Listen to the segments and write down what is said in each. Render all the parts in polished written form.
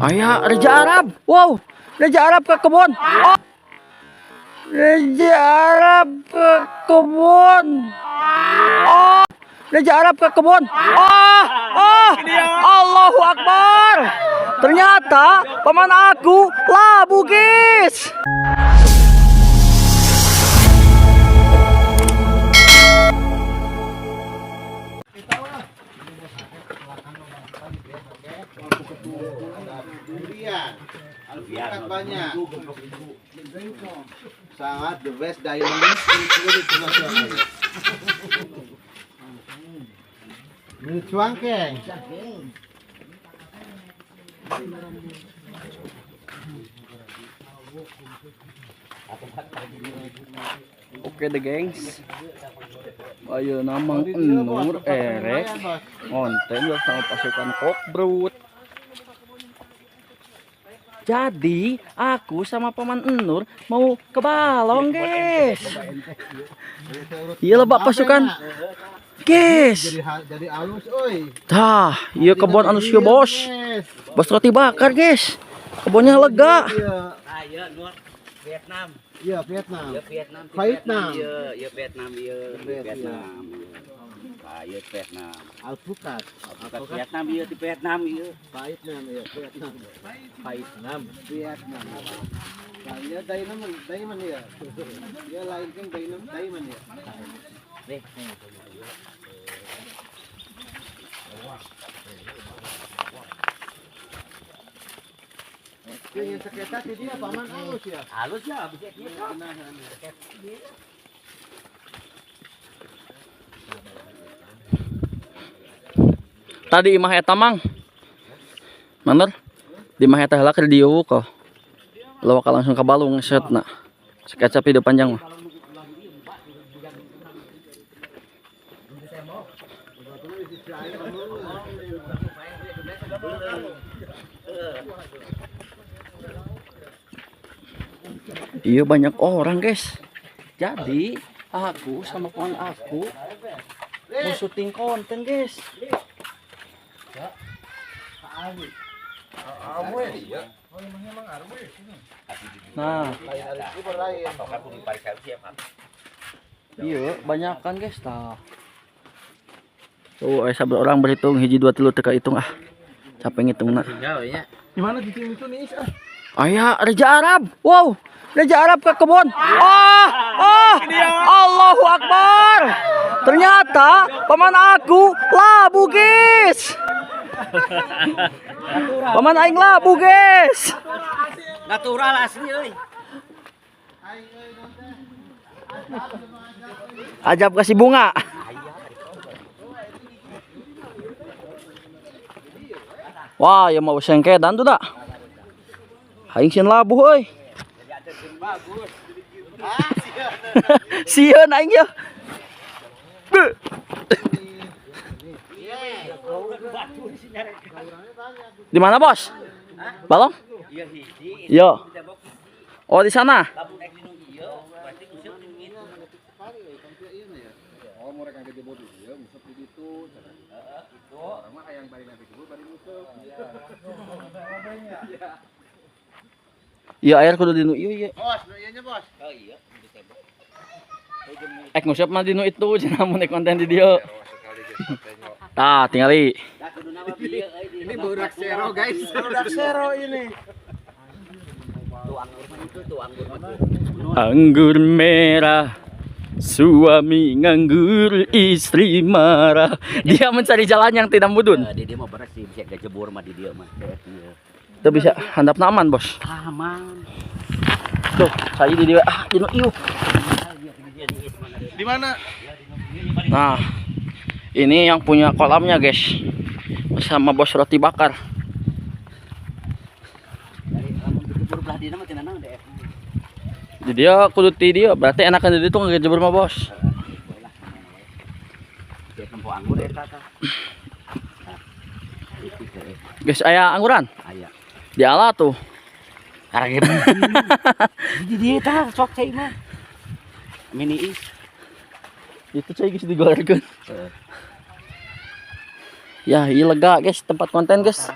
Ayah, Raja Arab. Wow, Raja Arab ke kebun. Oh, Raja Arab ke kebun. Oh, Raja Arab ke kebun. Allahu Akbar. Ternyata paman aku labu, guys. Alpukat banyak, sangat the best diamond ini cuangkeng. Oke deh, gengs. Ayo namang Nur Erek konten bersama pasukan Kokbrut. Jadi aku sama paman Nur mau ke Balong, guys. Iya lebak pasukan, guys. Jadi halus, oi. Tah, iya kebun anu sih, bos. Bos roti bakar, guys. Kebunnya lega. Iya, Nur Vietnam. Iya, Vietnam. Iya, Vietnam. Vietnam. Iya, Vietnam. Iya, Vietnam. Iya, Vietnam. Alpukat. Vietnam iya di Vietnam iya. Vietnam, iya, Vietnam. Vietnam. Vietnam. Nah, iya diamond ya. Dia lain kan diamond ya. Nih. Yang sekitar di dia paman halus ya. Halus ya bisa kita. Tadi imah eta mang. Bener? Di imah eta heula keur dieu kok. Lewat langsung ke Balung setna. Sekecap video panjang mah. Iya banyak orang, guys. Jadi aku sama kawan aku mau syuting konten, guys. Nah, iya banyak kan, guys. Tah. Tuh, sabar orang berhitung hiji dua tilu teka hitung ah. Capek ngitung nak. Gimana bikin itu nih? Ayah, Raja Arab. Wow, Raja Arab ke kebun. Allahu Akbar. Ternyata paman aku labu, guys. Paman aing labu, guys. Natural asli euy. Ajab kasih bunga. Wah, ya mau sengkedan tuh dak. Aing sieun labu euy. Sieun aing ya. Di mana, Bos? Balong? Iya hiji. Iya. Oh, di sana. Lamun ek dinu ieu berarti useup di gitu. Oh, mereka gede bodi dia, musep di ditu. Heeh, gitu. Orang mah hayang bari nanti dulu bari musep. Iya, air kudu dinu ieu ieu. Bos, ieu nya, Bos. Oh iya, di tembok. Ek ngusap mah dinu itu cenah mun konten di dieu. Tah, tingali. Da kudu nama bieu euy di. Ini budak sero, guys. Budak sero ini. Tuh anggur mah itu tuh anggur mah. Anggur merah, suami nganggur, istri marah. Dia mencari jalan yang tidak mudun. Di dia mah beres sih bisa gajebur mah di dia mah. Itu bisa handap aman, Bos. Aman. Tuh, saya di dia. Dinu ieu. Di mana? Nah, ini yang punya kolamnya, guys. Bersama Bos Roti Bakar. Dari lamun gajebur belah dina mah cenah naon deh. Di dia kudu ti dia, berarti enakan di ditu ngejebur mah, Bos. Dia tempo anggur eta tah. Guys, aya angguran. Aya. Di ala tuh. Karage. Di dia tah sok cai mah. Mini is. Itu saya guys digoreng. Ya, iya lega guys tempat konten guys.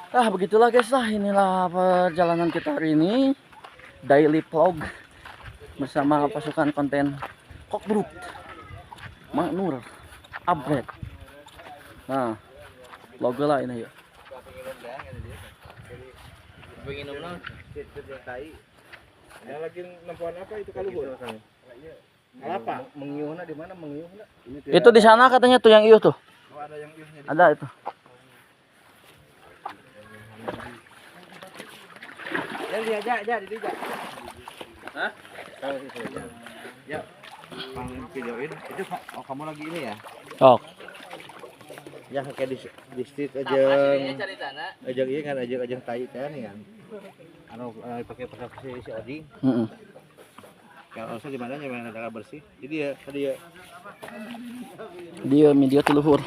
Begitulah guys lah, inilah perjalanan kita hari ini, daily vlog bersama pasukan konten Kokbrut, Mak Nur, Abred. Nah, logo lah ini ya. Lagi nempuan apa itu kalau apa? Mengiuhna di mana mengiuhna? Itu di sana katanya tuh yang iuh tuh. Oh, ada yang iuhnya. Ada itu. Yang diajak, Hah? Ya. Bang videoin itu Pak. Oh, kamu lagi ini ya? Oh. Ya kayak di street aja. Ajang iya kan ajang tai kan ya. Anu pakai pasal si Odi. Heeh. Kalau usah di mana yang ada bersih. Jadi ya tadi ya. Dia media ti luhur.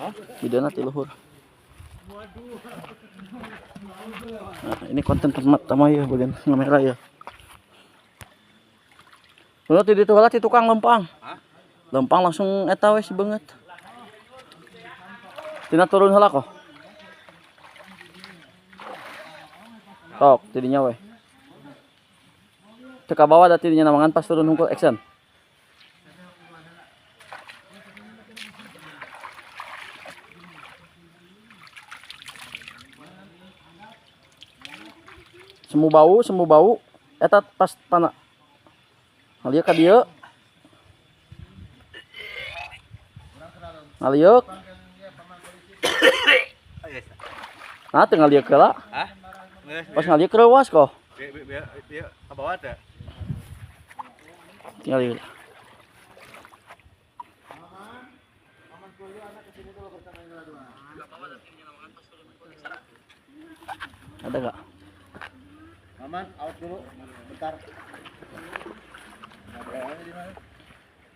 Hah? Videona ti luhur. Nah, ini konten pertama ya bagian kamera ya. Kalau di ditu heula ti tukang lempang. Hah? Lempang langsung eta we si beungeut. Tina turun heula kok. Tok, tidinya we. Teu ka bawah da tidinya namangan pas turun hungkul action. Semu bau. Eta pas pana. Ngalieu ka dieu. Ngalieu. Nah, teu ngalieu heula. Hah? Pas ngalieu kreuwas kok. Biar ke bawah ada. Tinggal lihat. Ada nggak? Aman, out dulu. Bentar.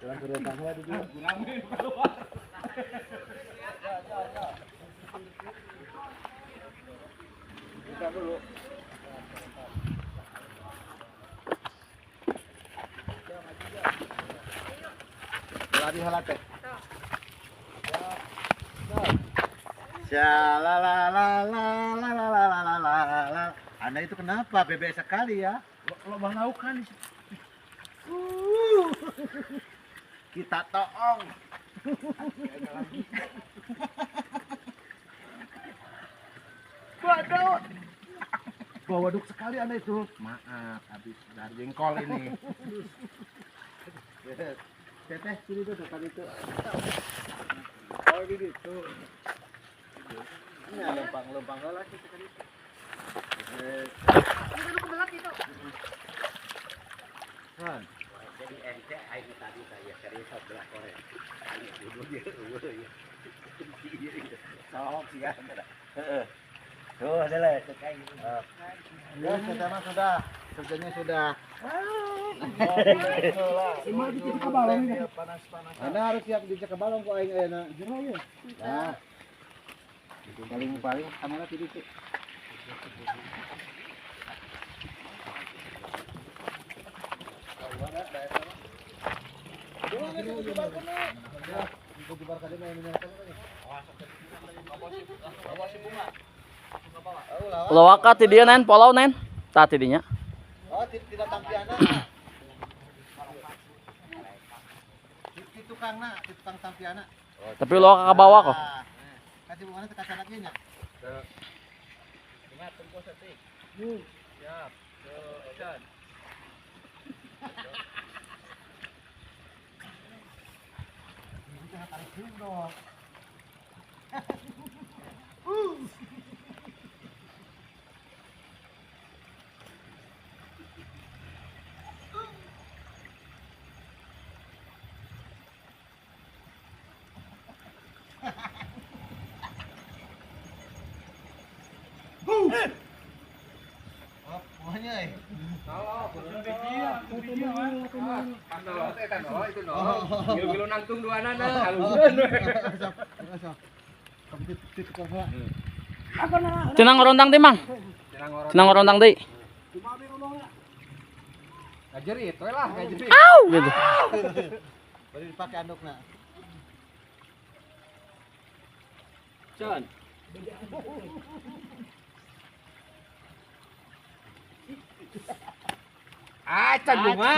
Jalan turun tangga dulu. Bentar dulu. Lari halate. Shalalalalalalalalalalala. Anda itu kenapa bebek sekali ya? Lo mau kan? Kita toong. Waduh. Waduk sekali Anda itu. Maaf, habis dari jengkol ini. Teteh, sini tuh depan itu. Oh, ini tuh. Ini lempang lah kita tadi. Ini dulu kebelat itu. Kan. Jadi ente aing tadi saya serius sebelah korek. Aing dulu dia ya. Sok sih kan. Heeh. Tuh, ada lah sekai. Ya, sudah. Kerjanya sudah. Panas. Anda harus siap dicek ke balong kok aing ayeuna. Jero ya. Nah. Itu paling kamera tadi tuh. Lowaka ti dieu nen, polau nen. Tah tidinya. Oh, tidak tampiana. Di tukang tampiana. Tapi lowaka ka bawah kok. Kasih bunganya ke kaca lagi nya. Ingat tempo setik. Siap. Action. Jangan tarik dong. Gilu-gilu nangtung duanan haluseun. Cenang ngorondang teh, Mang. Cenang ngorondang deui. Ngajerit we lah, ngajerit. Au gitu. Bari dipakai andukna. Can. Acan bunga.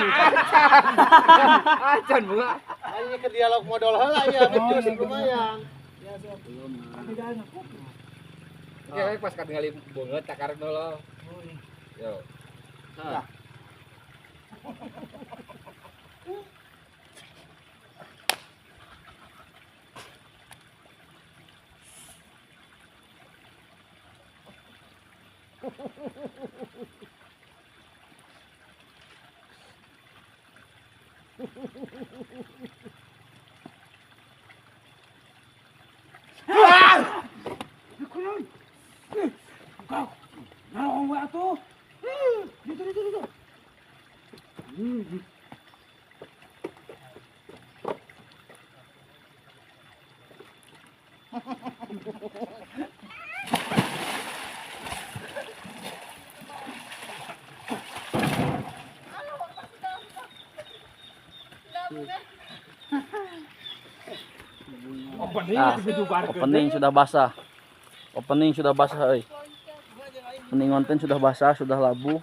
Acan bunga. Hanya ke dialog modal heula ya, becus lumayan. Oke, pas katingali bunga takar dulu. Yo. Opening sudah basah. Opening sudah basah euy. Opening konten sudah basah, sudah labu.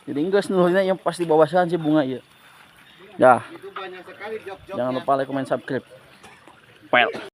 Jadi geus nulisnya yang pasti bawasan si bunga ieu. Ya. Itu banyak sekali jok-jok. Jangan lupa like, comment, subscribe. Pel.